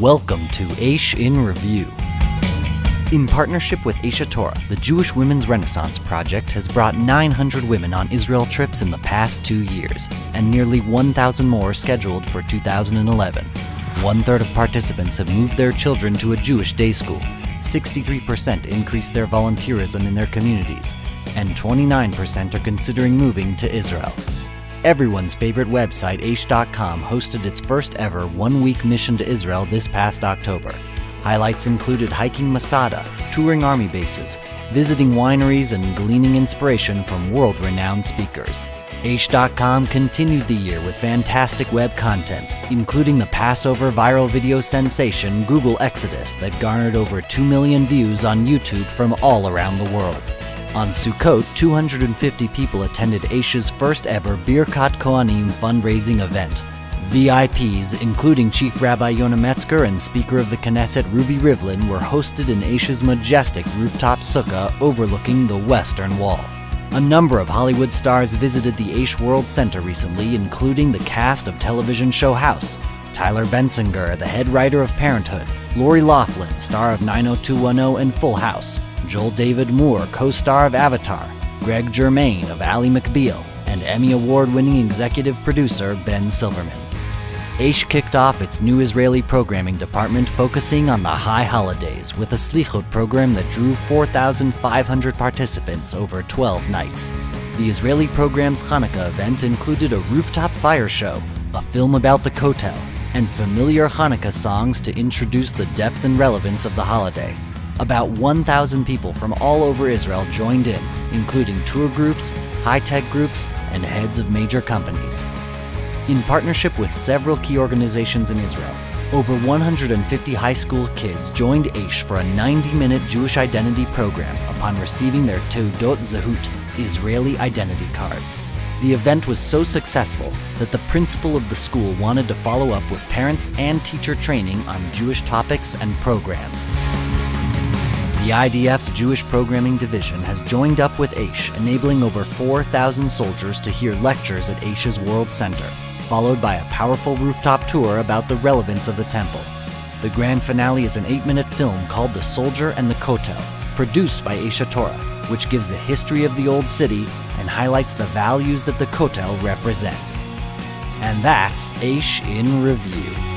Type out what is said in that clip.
Welcome to Aish in Review. In partnership with Aish Torah, the Jewish Women's Renaissance Project has brought 900 women on Israel trips in the past 2 years, and nearly 1,000 more scheduled for 2011. One-third of participants have moved their children to a Jewish day school, 63% increased their volunteerism in their communities, and 29% are considering moving to Israel. Everyone's favorite website, Aish.com, hosted its first ever one-week mission to Israel this past October. Highlights included hiking Masada, touring army bases, visiting wineries, and gleaning inspiration from world-renowned speakers. Aish.com continued the year with fantastic web content, including the Passover viral video sensation Google Exodus that garnered over 2 million views on YouTube from all around the world. On Sukkot, 250 people attended Aish's first ever Birkat Kohanim fundraising event. VIPs, including Chief Rabbi Yonah Metzger and Speaker of the Knesset Ruby Rivlin, were hosted in Aish's majestic rooftop sukkah overlooking the Western Wall. A number of Hollywood stars visited the Aish World Center recently, including the cast of television show House, Tyler Bensinger, the head writer of Parenthood, Lori Loughlin, star of 90210 and Full House, Joel David Moore, co-star of Avatar, Greg Germain of Ally McBeal, and Emmy Award-winning executive producer Ben Silverman. Aish kicked off its new Israeli programming department focusing on the high holidays with a Slichot program that drew 4,500 participants over 12 nights. The Israeli program's Hanukkah event included a rooftop fire show, a film about the Kotel, and familiar Hanukkah songs to introduce the depth and relevance of the holiday. About 1,000 people from all over Israel joined in, including tour groups, high-tech groups, and heads of major companies. In partnership with several key organizations in Israel, over 150 high school kids joined Aish for a 90-minute Jewish identity program upon receiving their Teudot Zehut, Israeli identity cards. The event was so successful that the principal of the school wanted to follow up with parents and teacher training on Jewish topics and programs. The IDF's Jewish Programming Division has joined up with Aish, enabling over 4,000 soldiers to hear lectures at Aish's World Center, followed by a powerful rooftop tour about the relevance of the temple. The grand finale is an 8-minute film called The Soldier and the Kotel, produced by Aish Torah, which gives a history of the old city and highlights the values that the Kotel represents. And that's Aish in Review.